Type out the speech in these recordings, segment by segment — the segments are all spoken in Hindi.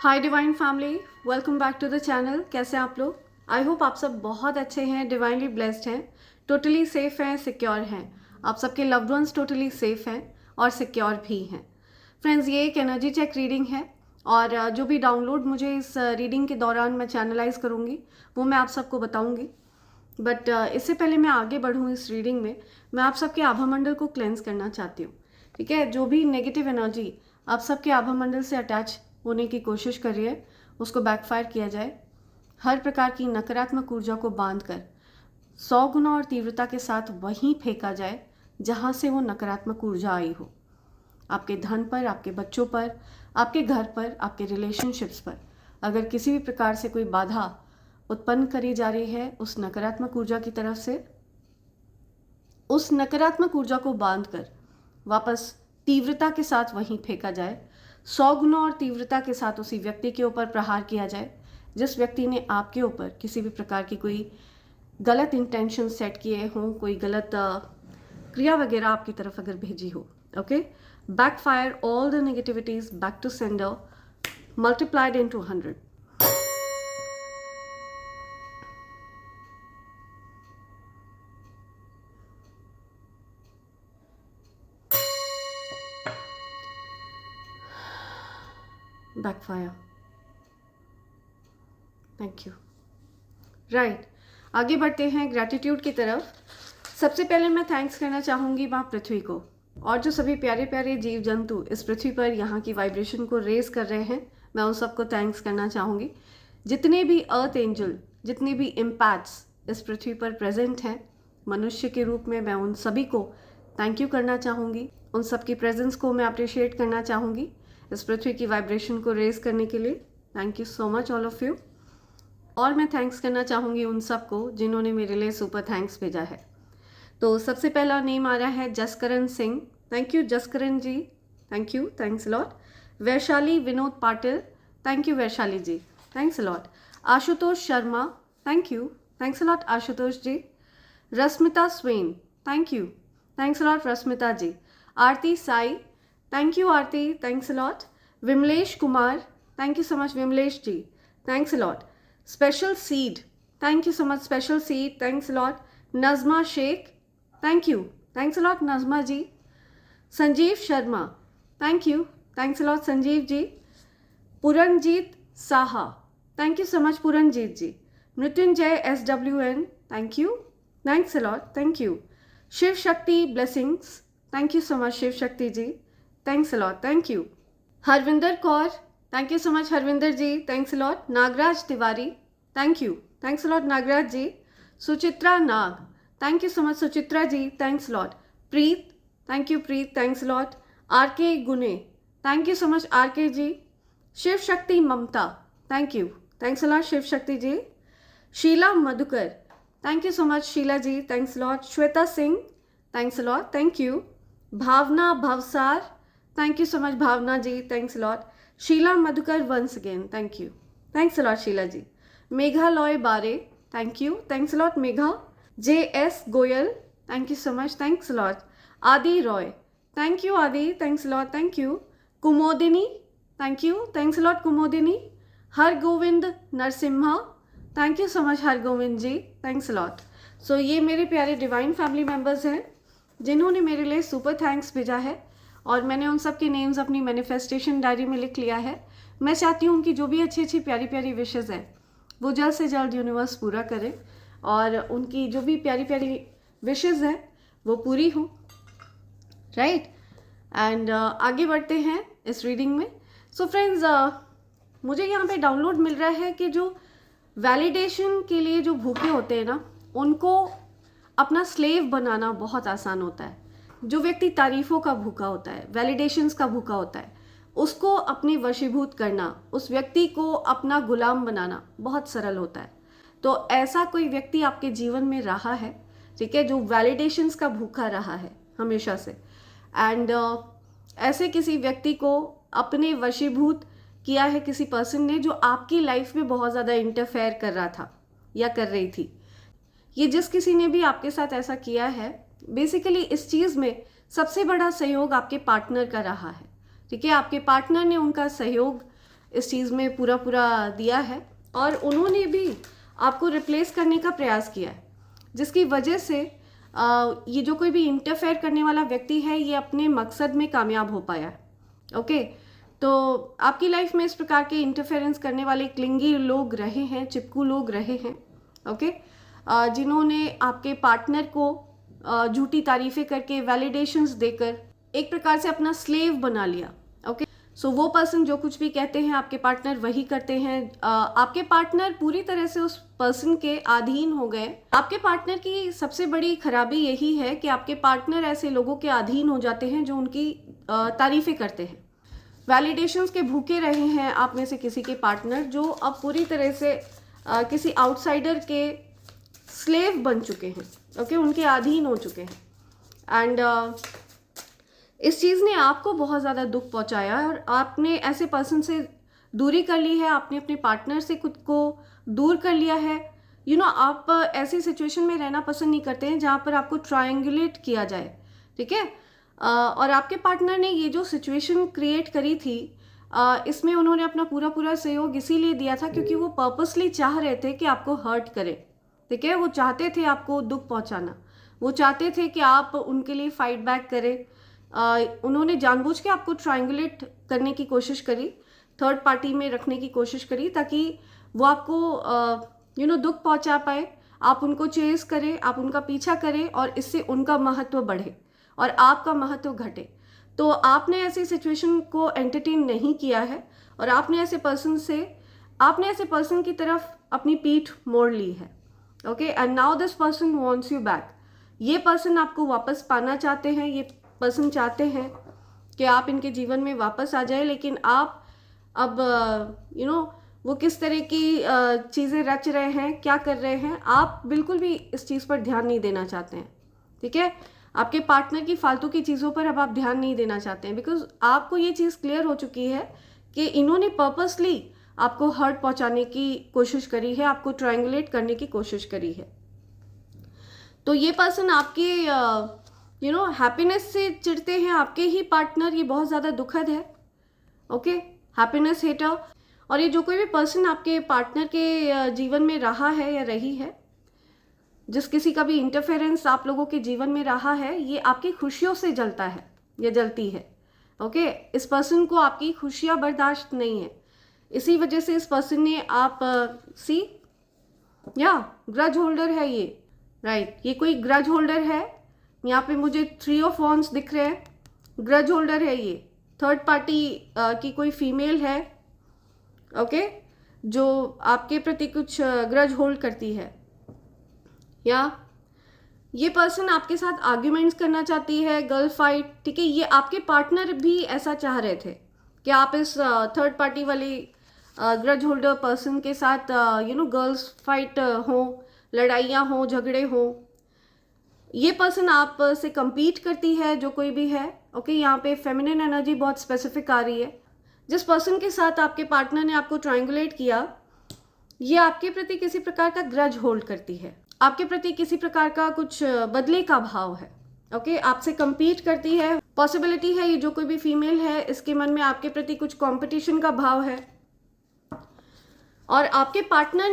Hi divine family, welcome back to the channel. कैसे हैं आप लोग? आई होप आप सब बहुत अच्छे हैं, डिवाइनली ब्लेस्ड हैं, टोटली सेफ हैं, सिक्योर हैं। आप सबके लव्ड वंस टोटली सेफ हैं और सिक्योर भी हैं। फ्रेंड्स, ये एक एनर्जी चेक रीडिंग है और जो भी डाउनलोड मुझे इस रीडिंग के दौरान मैं चैनलाइज करूँगी वो मैं आप सबको बताऊँगी। बट इससे पहले मैं आगे बढ़ूँ इस रीडिंग में, मैं आप सबके आभा मंडल को क्लेंस करना चाहती हूँ। ठीक है, जो भी नेगेटिव एनर्जी आप सबके आभा मंडल से अटैच होने की कोशिश कर रही है उसको बैकफायर किया जाए। हर प्रकार की नकारात्मक ऊर्जा को बांधकर 100 गुना और तीव्रता के साथ वहीं फेंका जाए जहां से वो नकारात्मक ऊर्जा आई हो। आपके धन पर, आपके बच्चों पर, आपके घर पर, आपके रिलेशनशिप्स पर अगर किसी भी प्रकार से कोई बाधा उत्पन्न करी जा रही है उस नकारात्मक ऊर्जा की तरफ से, उस नकारात्मक ऊर्जा को बांधकर वापस तीव्रता के साथ वहीं फेंका जाए। 100 गुना और तीव्रता के साथ उसी व्यक्ति के ऊपर प्रहार किया जाए जिस व्यक्ति ने आपके ऊपर किसी भी प्रकार की कोई गलत इंटेंशन सेट किए हों, कोई गलत क्रिया वगैरह आपकी तरफ अगर भेजी हो। Okay, backfire all the negativities back to sender multiplied into 100। Backfire, thank you. Right, आगे बढ़ते हैं ग्रैटिट्यूड की तरफ। सबसे पहले मैं थैंक्स करना चाहूँगी माँ पृथ्वी को और जो सभी प्यारे प्यारे जीव जंतु इस पृथ्वी पर यहाँ की वाइब्रेशन को रेज कर रहे हैं, मैं उन सबको थैंक्स करना चाहूँगी। जितने भी अर्थ एंजल, जितने भी इम्पैक्ट्स इस पृथ्वी पर प्रेजेंट हैं मनुष्य के रूप में, मैं उन सभी को थैंक यू करना चाहूँगी। उन सब की प्रेजेंस को मैं अप्रिशिएट करना चाहूँगी इस पृथ्वी की वाइब्रेशन को रेज करने के लिए। Thank you so much all of you. और मैं थैंक्स करना चाहूँगी उन सबको जिन्होंने मेरे लिए सुपर थैंक्स भेजा है। तो सबसे पहला नेम आ रहा है Jaskaran Singh. Thank you Jaskaran ji, thank you, thanks lot. Vaishali Vinod Patil, thank you Vaishali ji, thanks lot. Ashutosh Sharma, thank you, thanks lot Ashutosh ji. Rashmita Swain, thank you, thanks lot Rashmita ji. Aarti Sai, thank you Aarti, thanks lot. Vimlesh Kumar, thank you so much Vimlesh ji, thanks lot. Special seed, thank you so much special seed, thanks lot. Nazma Shaikh, thank you, thanks lot Nazma ji. Sanjeev Sharma, thank you, thanks lot Sanjeev ji. Puranjeet Saha, thank you so much Puranjeet ji. Mrityunjay SWN, thank you, thanks lot, thank you. Shiv Shakti blessings, thank you so much Shiv Shakti ji, thanks lot, thank you. Harvinder Kaur, thank you so much Harvinder ji, thanks lot. Nagraj Tiwari, thank you, thanks lot Nagraj ji. Suchitra Nag, thank you so much Suchitra ji, thanks lot. Preet, thank you Preet, thanks lot. RK Gune, thank you so much RK ji. Shiv Shakti Mamta, thank you, thanks lot Shiv Shakti ji. Sheela Madhukar, thank you so much Sheela ji, thanks lot. Shweta Singh, thanks lot, thank you. Bhavna Bhavsar, thank you so much Bhavna ji, thanks lot. Sheela Madhukar once again, thank you, thanks lot Sheela ji. Megha Loy बारे, thank you, thanks lot Megha. JS Goyal, thank you so much, thanks lot. Adi Roy, thank you Adi, thanks lot, thank you. Kumodini, thank you, thanks lot Kumodini. Hargovind Narasimha, thank you so much Hargovind ji, thanks lot. So ये मेरे प्यारे डिवाइन फैमिली मेम्बर्स हैं जिन्होंने मेरे लिए सुपर थैंक्स भेजा है और मैंने उन सब के नेम्स अपनी मैनिफेस्टेशन डायरी में लिख लिया है। मैं चाहती हूँ कि जो भी अच्छी अच्छी प्यारी प्यारी विशेज़ हैं वो जल्द से जल्द यूनिवर्स पूरा करे और उनकी जो भी प्यारी प्यारी विशेज़ हैं वो पूरी हों। राइट, एंड आगे बढ़ते हैं इस रीडिंग में। सो फ्रेंड्स, मुझे यहाँ पे डाउनलोड मिल रहा है कि जो वैलिडेशन के लिए जो भूखे होते हैं ना, उनको अपना स्लेव बनाना बहुत आसान होता है। जो व्यक्ति तारीफ़ों का भूखा होता है, वैलिडेशंस का भूखा होता है, उसको अपने वशीभूत करना, उस व्यक्ति को अपना गुलाम बनाना बहुत सरल होता है। तो ऐसा कोई व्यक्ति आपके जीवन में रहा है, ठीक है, जो वैलिडेशंस का भूखा रहा है हमेशा से, एंड ऐसे किसी व्यक्ति को अपने वशीभूत किया है किसी पर्सन ने जो आपकी लाइफ में बहुत ज़्यादा इंटरफेयर कर रहा था या कर रही थी। ये जिस किसी ने भी आपके साथ ऐसा किया है, बेसिकली इस चीज़ में सबसे बड़ा सहयोग आपके पार्टनर का रहा है। ठीक है, आपके पार्टनर ने उनका सहयोग इस चीज़ में पूरा पूरा दिया है और उन्होंने भी आपको रिप्लेस करने का प्रयास किया है, जिसकी वजह से ये जो कोई भी इंटरफेयर करने वाला व्यक्ति है ये अपने मकसद में कामयाब हो पाया है। ओके, तो आपकी लाइफ में इस प्रकार के इंटरफेरेंस करने वाले क्लिंगी लोग रहे हैं, चिपकू लोग रहे हैं। ओके, जिन्होंने आपके पार्टनर को झूठी तारीफ़ें करके, वैलिडेशंस देकर एक प्रकार से अपना स्लेव बना लिया। ओके, सो वो पर्सन जो कुछ भी कहते हैं आपके पार्टनर वही करते हैं। आपके पार्टनर पूरी तरह से उस पर्सन के अधीन हो गए। आपके पार्टनर की सबसे बड़ी खराबी यही है कि आपके पार्टनर ऐसे लोगों के अधीन हो जाते हैं जो उनकी तारीफ़ें करते हैं, वैलिडेशंस के भूखे रहे हैं आप में से किसी के पार्टनर, जो अब पूरी तरह से किसी आउटसाइडर के स्लेव बन चुके हैं। ओके, उनके अधीन हो चुके हैं एंड इस चीज़ ने आपको बहुत ज़्यादा दुख पहुंचाया है और आपने ऐसे पर्सन से दूरी कर ली है, आपने अपने पार्टनर से खुद को दूर कर लिया है। आप ऐसी सिचुएशन में रहना पसंद नहीं करते हैं जहाँ पर आपको ट्रायंगुलेट किया जाए, ठीक है। और आपके पार्टनर ने ये जो सिचुएशन क्रिएट करी थी, इसमें उन्होंने अपना पूरा पूरा सहयोग इसीलिए दिया था क्योंकि वो पर्पसली चाह रहे थे कि आपको हर्ट करें, ठीक है। वो चाहते थे आपको दुख पहुँचाना, वो चाहते थे कि आप उनके लिए फाइट बैक करें। उन्होंने जानबूझ के आपको ट्रायंगुलेट करने की कोशिश करी, थर्ड पार्टी में रखने की कोशिश करी, ताकि वो आपको दुख पहुंचा पाए, आप उनको चेस करें, आप उनका पीछा करें और इससे उनका महत्व बढ़े और आपका महत्व घटे। तो आपने ऐसी सिचुएशन को एंटरटेन नहीं किया है और आपने ऐसे पर्सन की तरफ अपनी पीठ मोड़ ली है। Okay, and now this person wants you back. ये पर्सन आपको वापस पाना चाहते हैं, ये पर्सन चाहते हैं कि आप इनके जीवन में वापस आ जाए, लेकिन आप अब वो किस तरह की चीज़ें रच रहे हैं, क्या कर रहे हैं, आप बिल्कुल भी इस चीज़ पर ध्यान नहीं देना चाहते हैं, ठीक है। आपके पार्टनर की फालतू की चीज़ों पर अब आप ध्यान नहीं देना चाहते हैं, बिकॉज आपको ये चीज़ क्लियर हो चुकी है कि इन्होंने पर्पसली आपको हर्ट पहुंचाने की कोशिश करी है, आपको ट्रायंगुलेट करने की कोशिश करी है। तो ये पर्सन आपके हैप्पीनेस से चिढ़ते हैं, आपके ही पार्टनर, ये बहुत ज़्यादा दुखद है। Okay, happiness hater. और ये जो कोई भी पर्सन आपके पार्टनर के जीवन में रहा है या रही है, जिस किसी का भी इंटरफेरेंस आप लोगों के जीवन में रहा है, ये आपकी खुशियों से जलता है या जलती है। ओके, इस पर्सन को आपकी खुशियाँ बर्दाश्त नहीं है, इसी वजह से इस पर्सन ने ग्रज होल्डर है ये, राइट। ये कोई ग्रज होल्डर है, यहाँ पे मुझे 3 ऑफ वॉन्ड्स दिख रहे हैं, ग्रज होल्डर है ये। थर्ड पार्टी की कोई फीमेल है, ओके, जो आपके प्रति कुछ ग्रज होल्ड करती है, या ये पर्सन आपके साथ आर्ग्यूमेंट्स करना चाहती है, गर्ल फाइट, ठीक है। ये आपके पार्टनर भी ऐसा चाह रहे थे कि आप इस थर्ड पार्टी वाली ग्रज होल्डर पर्सन के साथ गर्ल्स फाइट हो, लड़ाइयाँ हो, झगड़े हो। ये पर्सन आप से compete करती है, जो कोई भी है। ओके, यहाँ पे फेमिनिन एनर्जी बहुत स्पेसिफिक आ रही है। जिस पर्सन के साथ आपके पार्टनर ने आपको ट्रायंगुलेट किया, ये आपके प्रति किसी प्रकार का ग्रज होल्ड करती है, आपके प्रति किसी प्रकार का कुछ बदले का भाव है। ओके, आपसे compete करती है। पॉसिबिलिटी है ये जो कोई भी फीमेल है, इसके मन में आपके प्रति कुछ कंपटीशन का भाव है और आपके पार्टनर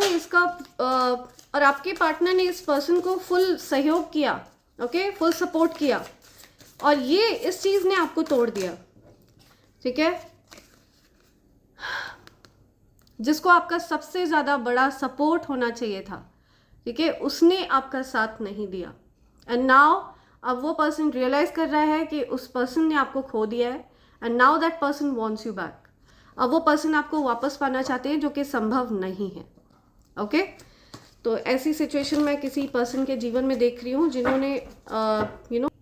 ने इस पर्सन को फुल सहयोग किया, ओके, फुल सपोर्ट किया और ये इस चीज़ ने आपको तोड़ दिया, ठीक है। जिसको आपका सबसे ज़्यादा बड़ा सपोर्ट होना चाहिए था, ठीक है, उसने आपका साथ नहीं दिया। एंड नाउ अब वो पर्सन रियलाइज़ कर रहा है कि उस पर्सन ने आपको खो दिया है and now that person wants you back. अब वो पर्सन आपको वापस पाना चाहते हैं, जो कि संभव नहीं है। ओके, तो ऐसी सिचुएशन मैं किसी पर्सन के जीवन में देख रही हूँ जिन्होंने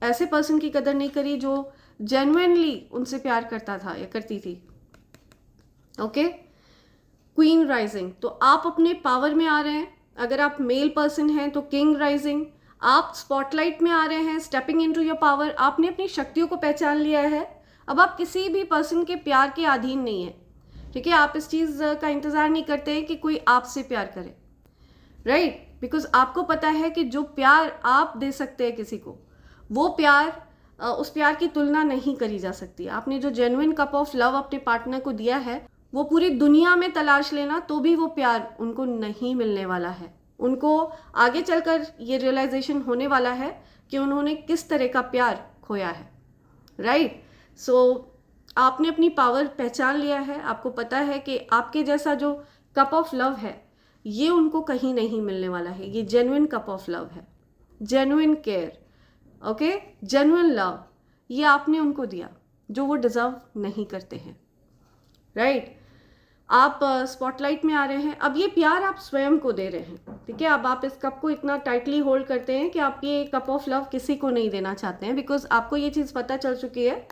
ऐसे पर्सन की कदर नहीं करी जो जेन्युइनली उनसे प्यार करता था या करती थी। ओके, क्वीन राइजिंग, तो आप अपने पावर में आ रहे हैं। अगर आप मेल पर्सन हैं तो किंग राइजिंग, आप स्पॉटलाइट में आ रहे हैं, स्टेपिंग इनटू योर पावर। आपने अपनी शक्तियों को पहचान लिया है। अब आप किसी भी पर्सन के प्यार के अधीन नहीं है, ठीक है। आप इस चीज़ का इंतज़ार नहीं करते कि कोई आपसे प्यार करे, राइट, बिकॉज आपको पता है कि जो प्यार आप दे सकते हैं किसी को, वो प्यार उस प्यार की तुलना नहीं करी जा सकती। आपने जो जेन्युइन कप ऑफ लव अपने पार्टनर को दिया है, वो पूरी दुनिया में तलाश लेना तो भी वो प्यार उनको नहीं मिलने वाला है। उनको आगे चलकर ये रियलाइजेशन होने वाला है कि उन्होंने किस तरह का प्यार खोया है, राइट। सो आपने अपनी पावर पहचान लिया है, आपको पता है कि आपके जैसा जो कप ऑफ लव है ये उनको कहीं नहीं मिलने वाला है। ये जेन्युइन कप ऑफ लव है, genuine care, okay, genuine love, ये आपने उनको दिया जो वो डिज़र्व नहीं करते हैं, राइट। आप स्पॉटलाइट में आ रहे हैं, अब ये प्यार आप स्वयं को दे रहे हैं, ठीक है। अब आप इस कप को इतना टाइटली होल्ड करते हैं कि आप ये कप ऑफ लव किसी को नहीं देना चाहते हैं, बिकॉज आपको ये चीज़ पता चल चुकी है,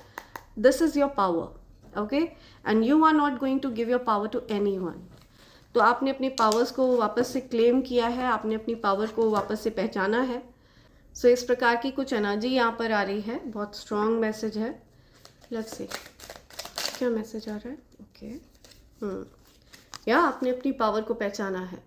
this is your power, okay, and you are not going to give your power to anyone. तो आपने अपनी पावर्स को वापस से क्लेम किया है, आपने अपनी पावर को वापस से पहचाना है। सो इस प्रकार की कुछ एनर्जी यहाँ पर आ रही है, बहुत स्ट्रॉन्ग मैसेज है। लेट्स सी क्या मैसेज आ रहा है, ओके। या आपने अपनी पावर को पहचाना है,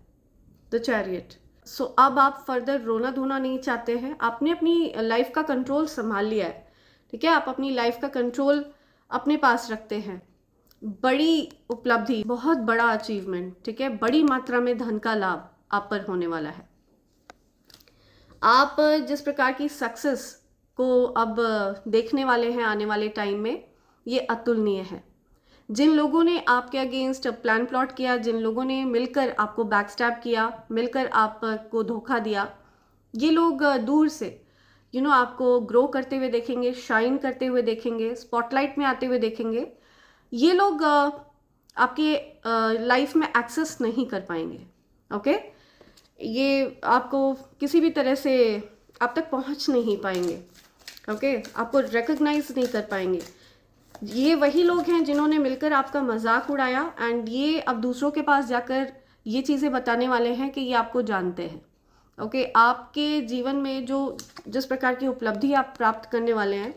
द चैरियट। सो अब आप फर्दर रोना धोना नहीं चाहते हैं, आपने अपनी लाइफ का कंट्रोल संभाल लिया है, ठीक है। आप अपनी लाइफ का कंट्रोल अपने पास रखते हैं। बड़ी उपलब्धि, बहुत बड़ा अचीवमेंट, ठीक है, बड़ी मात्रा में धन का लाभ आप पर होने वाला है। आप जिस प्रकार की सक्सेस को अब देखने वाले हैं आने वाले टाइम में, ये अतुलनीय है। जिन लोगों ने आपके अगेंस्ट प्लान प्लॉट किया, जिन लोगों ने मिलकर आपको बैकस्टैब किया, मिलकर आपको धोखा दिया, ये लोग दूर से आपको ग्रो करते हुए देखेंगे, शाइन करते हुए देखेंगे, स्पॉटलाइट में आते हुए देखेंगे। ये लोग आपके लाइफ में एक्सेस नहीं कर पाएंगे, ओके। ये आपको किसी भी तरह से आप तक पहुंच नहीं पाएंगे, ओके, आपको रिकग्नाइज नहीं कर पाएंगे। ये वही लोग हैं जिन्होंने मिलकर आपका मजाक उड़ाया, एंड ये अब दूसरों के पास जाकर ये चीज़ें बताने वाले हैं कि ये आपको जानते हैं, ओके। आपके जीवन में जिस प्रकार की उपलब्धि आप प्राप्त करने वाले हैं,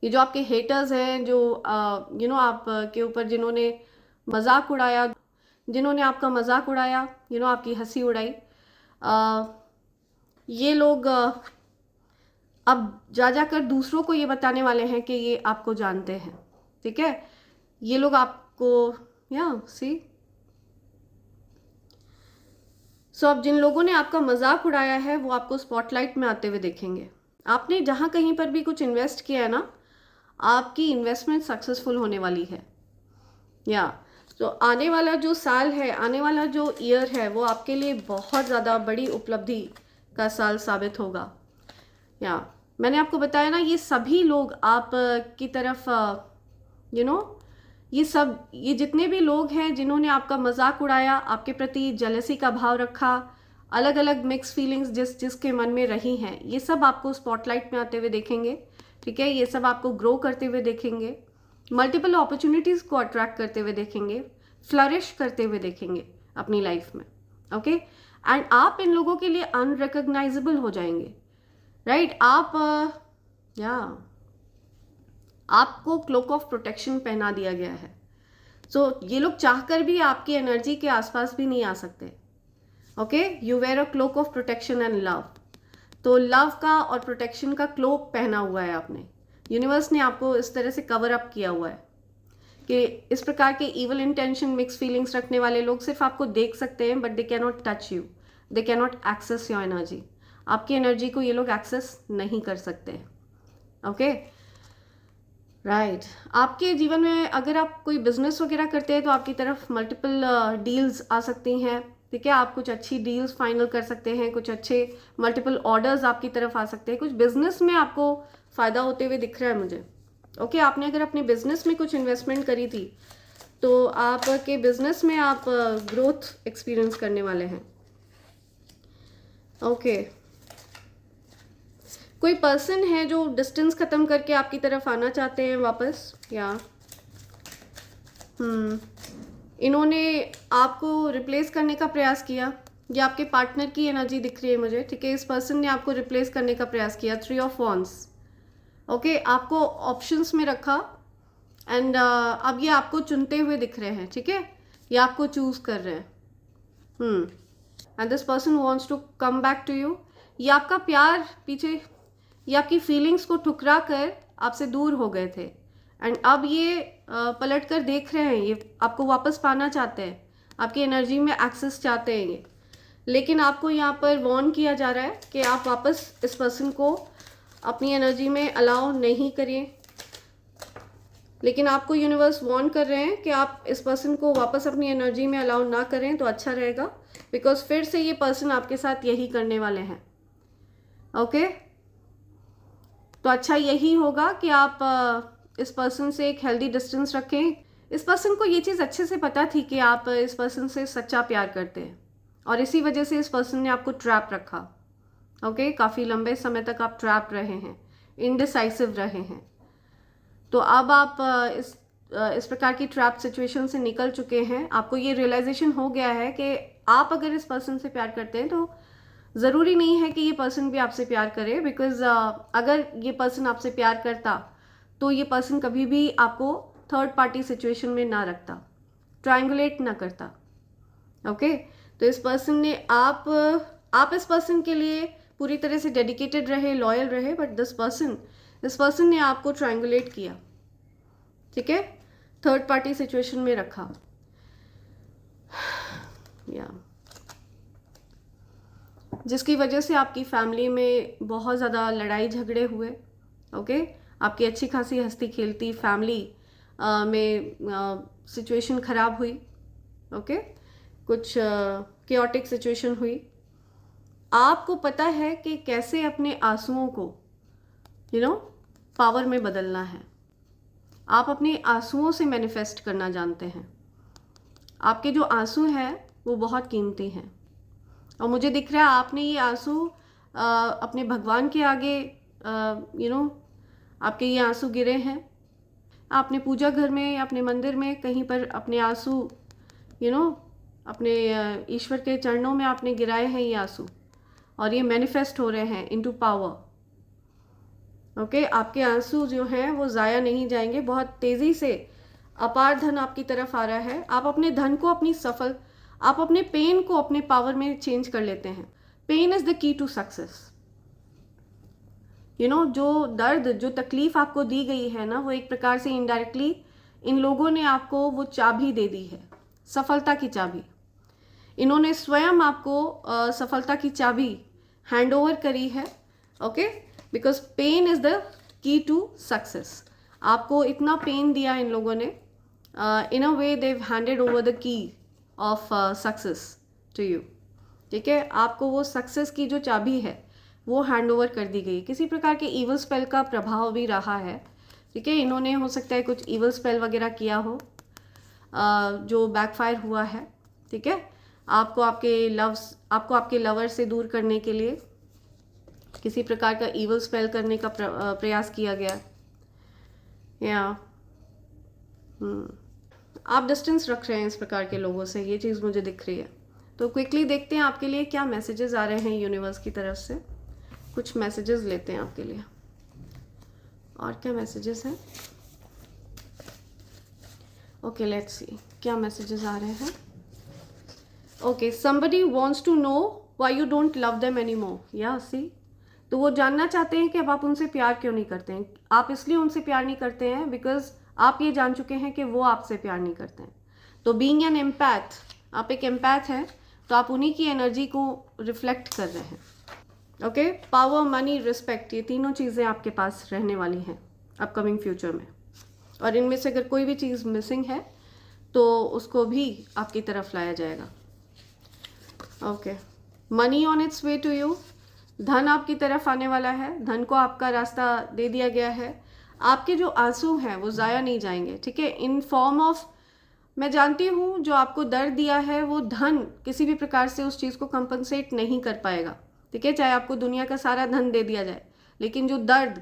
ये जो आपके हेटर्स हैं, जो आप के ऊपर जिन्होंने मजाक उड़ाया, जिन्होंने आपका मजाक उड़ाया, आपकी हंसी उड़ाई, ये लोग अब जाकर दूसरों को ये बताने वाले हैं कि ये आपको जानते हैं, ठीक है। ये लोग आपको सो अब जिन लोगों ने आपका मजाक उड़ाया है वो आपको स्पॉटलाइट में आते हुए देखेंगे। आपने जहाँ कहीं पर भी कुछ इन्वेस्ट किया है ना, आपकी इन्वेस्टमेंट सक्सेसफुल होने वाली है। तो आने वाला जो साल है, आने वाला जो ईयर है, वो आपके लिए बहुत ज़्यादा बड़ी उपलब्धि का साल साबित होगा। मैंने आपको बताया ना, ये सभी लोग आप की तरफ ये जितने भी लोग हैं जिन्होंने आपका मजाक उड़ाया, आपके प्रति जेलसी का भाव रखा, अलग अलग मिक्स फीलिंग्स जिसके मन में रही हैं, ये सब आपको स्पॉटलाइट में आते हुए देखेंगे, ठीक है। ये सब आपको ग्रो करते हुए देखेंगे, मल्टीपल अपॉर्चुनिटीज़ को अट्रैक्ट करते हुए देखेंगे, फ्लरिश करते हुए देखेंगे अपनी लाइफ में, ओके। एंड आप इन लोगों के लिए अनरिकग्नाइजेबल हो जाएंगे, राइट। आपको क्लोक ऑफ प्रोटेक्शन पहना दिया गया है। सो ये लोग चाहकर भी आपकी एनर्जी के आसपास भी नहीं आ सकते, okay. You wear a cloak of protection and love. तो लव का और प्रोटेक्शन का क्लोक पहना हुआ है आपने, यूनिवर्स ने आपको इस तरह से कवर अप किया हुआ है कि इस प्रकार के इवल इंटेंशन, मिक्स फीलिंग्स रखने वाले लोग सिर्फ आपको देख सकते हैं, but they can not touch you, they can not access your energy. आपकी एनर्जी को ये लोग एक्सेस नहीं कर सकते, ओके, राइट। आपके जीवन में अगर आप कोई बिजनेस वगैरह करते हैं तो आपकी तरफ मल्टीपल डील्स आ सकती हैं, ठीक है। आप कुछ अच्छी डील्स फाइनल कर सकते हैं, कुछ अच्छे मल्टीपल ऑर्डर्स आपकी तरफ आ सकते हैं, कुछ बिजनेस में आपको फ़ायदा होते हुए दिख रहा है मुझे, ओके। आपने अगर अपने बिजनेस में कुछ इन्वेस्टमेंट करी थी तो आपके बिजनेस में आप ग्रोथ एक्सपीरियंस करने वाले हैं, ओके। कोई पर्सन है जो डिस्टेंस ख़त्म करके आपकी तरफ आना चाहते हैं वापस, इन्होंने आपको रिप्लेस करने का प्रयास किया, या आपके पार्टनर की एनर्जी दिख रही है मुझे, ठीक है। इस पर्सन ने आपको रिप्लेस करने का प्रयास किया, 3 ऑफ वॉन्ड्स, ओके। आपको ऑप्शंस में रखा, एंड अब ये आपको चुनते हुए दिख रहे हैं, ठीक है, ये आपको चूज कर रहे हैं, and this person wants to come back to you. ये आपका प्यार पीछे, ये आपकी फीलिंग्स को ठुकरा कर आपसे दूर हो गए थे, एंड अब ये पलट कर देख रहे हैं, ये आपको वापस पाना चाहते हैं, आपकी एनर्जी में एक्सेस चाहते हैं ये। लेकिन आपको यहाँ पर वॉर्न किया जा रहा है कि आप वापस इस पर्सन को अपनी एनर्जी में अलाउ नहीं करिए। लेकिन आपको यूनिवर्स वॉर्न कर रहे हैं कि आप इस पर्सन को वापस अपनी एनर्जी में अलाउ ना करें तो अच्छा रहेगा, बिकॉज फिर से ये पर्सन आपके साथ यही करने वाले हैं। ओके, तो अच्छा यही होगा कि आप इस पर्सन से एक हेल्दी डिस्टेंस रखें। इस पर्सन को ये चीज़ अच्छे से पता थी कि आप इस पर्सन से सच्चा प्यार करते हैं और इसी वजह से इस पर्सन ने आपको ट्रैप रखा। ओके, काफ़ी लंबे समय तक आप ट्रैप रहे हैं, इनडिसाइसिव रहे हैं। तो अब आप इस प्रकार की ट्रैप सिचुएशन से निकल चुके हैं। आपको ये रियलाइजेशन हो गया है कि आप अगर इस पर्सन से प्यार करते हैं तो ज़रूरी नहीं है कि ये पर्सन भी आपसे प्यार करे, बिकॉज अगर ये पर्सन आपसे प्यार करता तो ये पर्सन कभी भी आपको थर्ड पार्टी सिचुएशन में ना रखता, ट्रायंगुलेट ना करता। ओके, तो इस पर्सन ने आप इस पर्सन के लिए पूरी तरह से डेडिकेटेड रहे, लॉयल रहे, बट इस पर्सन ने आपको ट्रायंगुलेट किया, ठीक है, थर्ड पार्टी सिचुएशन में रखा। या जिसकी वजह से आपकी फैमिली में बहुत ज़्यादा लड़ाई झगड़े हुए। ओके, आपकी अच्छी खासी हंसती खेलती फैमिली में सिचुएशन ख़राब हुई। ओके, कुछ केओटिक सिचुएशन हुई। आपको पता है कि कैसे अपने आंसुओं को पावर में बदलना है। आप अपने आंसुओं से मैनिफेस्ट करना जानते हैं। आपके जो आंसू हैं वो बहुत कीमती हैं और मुझे दिख रहा है आपने ये आंसू अपने भगवान के आगे आपके ये आंसू गिरे हैं। आपने पूजा घर में या अपने मंदिर में कहीं पर अपने आंसू अपने ईश्वर के चरणों में आपने गिराए हैं ये आंसू और ये मैनिफेस्ट हो रहे हैं इनटू पावर। ओके, आपके आंसू जो हैं वो ज़ाया नहीं जाएंगे। बहुत तेज़ी से अपार धन आपकी तरफ आ रहा है। आप अपने धन को आप अपने पेन को अपने पावर में चेंज कर लेते हैं। Pain is the key to success. जो दर्द, जो तकलीफ आपको दी गई है ना, वो एक प्रकार से इनडायरेक्टली इन लोगों ने आपको वो चाबी दे दी है, सफलता की चाबी। इन्होंने स्वयं आपको सफलता की चाबी हैंड ओवर करी है। Okay, because pain is the key to success. आपको इतना पेन दिया इन लोगों ने, in a way they've handed over the key of success to you. ठीक है, आपको वो सक्सेस की जो चाबी है वो हैंड ओवर कर दी गई। किसी प्रकार के ईवल स्पेल का प्रभाव भी रहा है। ठीक है, इन्होंने हो सकता है कुछ ईवल स्पेल वगैरह किया हो जो बैकफायर हुआ है। ठीक है, आपको आपके लवर से दूर करने के लिए किसी प्रकार का ईवल स्पेल करने का प्रयास किया गया। या आप डिस्टेंस रख रहे हैं इस प्रकार के लोगों से, ये चीज़ मुझे दिख रही है। तो क्विकली देखते हैं आपके लिए क्या मैसेजेस आ रहे हैं यूनिवर्स की तरफ से। कुछ मैसेजेस लेते हैं आपके लिए। और क्या मैसेजेस हैं? ओके, लेट्स सी क्या मैसेजेस आ रहे हैं। Okay, somebody wants to know why you don't love them anymore. या सी, तो वो जानना चाहते हैं कि अब आप उनसे प्यार क्यों नहीं करते हैं। आप इसलिए उनसे प्यार नहीं करते हैं बिकॉज आप ये जान चुके हैं कि वो आपसे प्यार नहीं करते हैं। तो बीइंग एन एम्पैथ, आप एक एम्पैथ हैं, तो आप उन्हीं की एनर्जी को रिफ्लेक्ट कर रहे हैं। ओके, पावर, मनी, रिस्पेक्ट, ये तीनों चीज़ें आपके पास रहने वाली हैं अपकमिंग फ्यूचर में। और इनमें से अगर कोई भी चीज़ मिसिंग है तो उसको भी आपकी तरफ लाया जाएगा। Okay, money on its way to you, धन आपकी तरफ आने वाला है। धन को आपका रास्ता दे दिया गया है। आपके जो आंसू हैं वो ज़ाया नहीं जाएंगे। ठीक है, इन फॉर्म ऑफ, मैं जानती हूँ जो आपको दर्द दिया है वो धन किसी भी प्रकार से उस चीज़ को कंपनसेट नहीं कर पाएगा। ठीक है, चाहे आपको दुनिया का सारा धन दे दिया जाए, लेकिन जो दर्द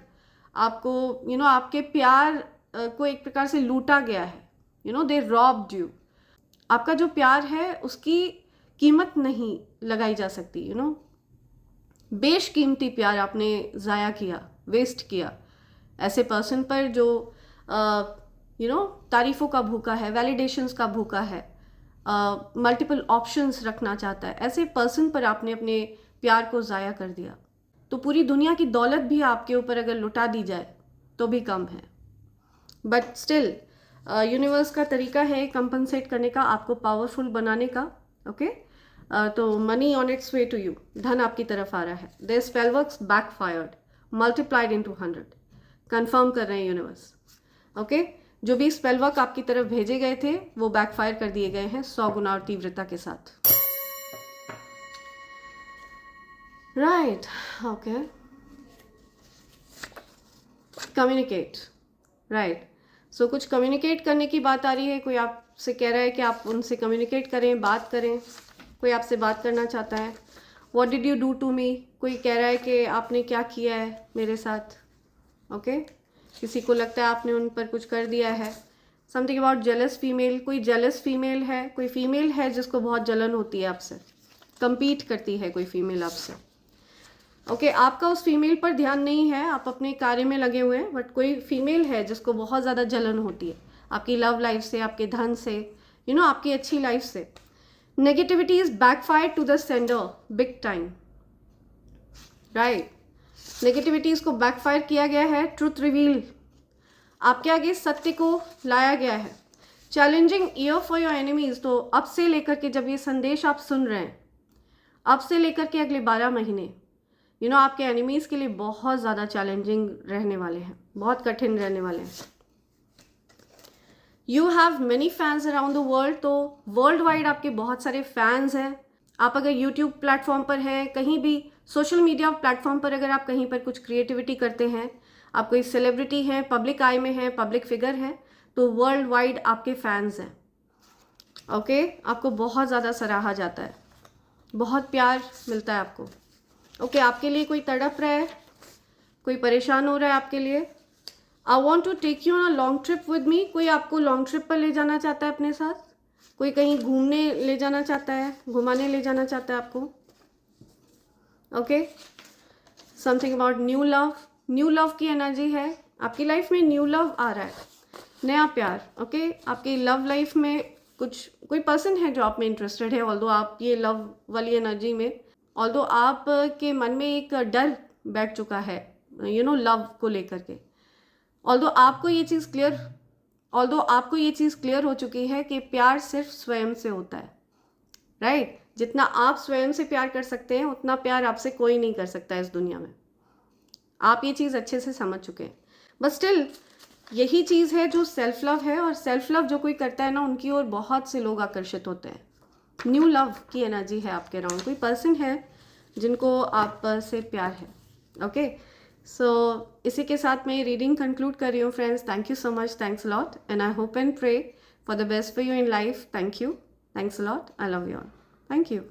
आपको आपके प्यार को एक प्रकार से लूटा गया है, दे रॉब्ड यू। आपका जो प्यार है उसकी कीमत नहीं लगाई जा सकती। बेशकीमती प्यार आपने ज़ाया किया, वेस्ट किया ऐसे पर्सन पर जो तारीफ़ों का भूखा है, वैलिडेशंस का भूखा है, मल्टीपल ऑप्शंस रखना चाहता है। ऐसे पर्सन पर आपने अपने प्यार को ज़ाया कर दिया। तो पूरी दुनिया की दौलत भी आपके ऊपर अगर लुटा दी जाए तो भी कम है। बट स्टिल यूनिवर्स का तरीका है कंपनसेट करने का, आपको पावरफुल बनाने का. ओके तो money on its way to you, धन आपकी तरफ आ रहा है. Their spell works backfired multiplied into 100. Confirm कर रहे हैं यूनिवर्स. ओके जो भी स्पेल वर्क आपकी तरफ भेजे गए थे वो बैकफायर कर दिए गए हैं 100 गुना और तीव्रता के साथ. राइट. Okay communicate. राइट. सो कुछ कम्युनिकेट करने की बात आ रही है. कोई आपसे कह रहा है कि आप उनसे कम्युनिकेट करें, बात करें. कोई आपसे बात करना चाहता है. What did you do to me. कोई कह रहा है कि आपने क्या किया है मेरे साथ. ओके किसी को लगता है आपने उन पर कुछ कर दिया है. Something about jealous female. कोई जेलस फीमेल है, कोई फीमेल है जिसको बहुत जलन होती है आपसे, compete करती है कोई फीमेल आपसे. ओके आपका उस फीमेल पर ध्यान नहीं है, आप अपने कार्य में लगे हुए हैं, बट कोई फीमेल है जिसको बहुत ज़्यादा जलन होती है आपकी लव लाइफ से, आपके धन से, आपकी अच्छी लाइफ से. Negativity is backfire to the sender big time. Right. Negativities को बैकफायर किया गया है. ट्रुथ रिवील, आपके आगे सत्य को लाया गया है. Challenging year for your enemies. तो अब से लेकर के जब ये संदेश आप सुन रहे हैं, अब से लेकर के अगले 12 महीने आपके एनिमीज़ के लिए बहुत ज़्यादा चैलेंजिंग रहने वाले हैं, बहुत कठिन रहने वाले हैं. You have many fans around the world. तो वर्ल्ड वाइड आपके बहुत सारे फैंस हैं. आप अगर यूट्यूब प्लेटफॉर्म पर हैं, कहीं भी सोशल मीडिया प्लेटफॉर्म पर अगर आप कहीं पर कुछ क्रिएटिविटी करते हैं, आप कोई सेलिब्रिटी हैं, पब्लिक आई में हैं, पब्लिक फिगर हैं, तो वर्ल्ड वाइड आपके फैंस हैं. ओके आपको बहुत ज़्यादा सराहा जाता है, बहुत प्यार मिलता है आपको. ओके आपके लिए कोई तड़प रहा है, कोई परेशान हो रहा है आपके लिए. I want to take you on a long trip with me. कोई आपको लॉन्ग ट्रिप पर ले जाना चाहता है अपने साथ. कोई कहीं घूमने ले जाना चाहता है, घुमाने ले जाना चाहता है आपको. Okay something about new love. New love की एनर्जी है आपकी लाइफ में. न्यू लव आ रहा है, नया प्यार. ओके आपकी लव लाइफ में कोई पर्सन है जो आप में इंटरेस्टेड है. ऑल्दो आप ये लव वाली एनर्जी में, ऑल्दो आप के मन में एक डर बैठ चुका है लव को लेकर के. ऑल्दो आपको ये चीज़ क्लियर हो चुकी है कि प्यार सिर्फ स्वयं से होता है. राइट. जितना आप स्वयं से प्यार कर सकते हैं उतना प्यार आपसे कोई नहीं कर सकता इस दुनिया में. आप ये चीज़ अच्छे से समझ चुके हैं. बट स्टिल यही चीज़ है जो सेल्फ लव है, और सेल्फ लव जो कोई करता है ना, उनकी ओर बहुत से लोग आकर्षित होते हैं. न्यू लव की एनर्जी है आपके अराउंड. कोई पर्सन है जिनको आप से प्यार है. ओके सो इसी के साथ मैं रीडिंग कंक्लूड कर रही हूँ friends. Thank you so much, thanks a lot, and I hope and pray for the best for you in life. Thank you, thanks a lot, I love you all. Thank you.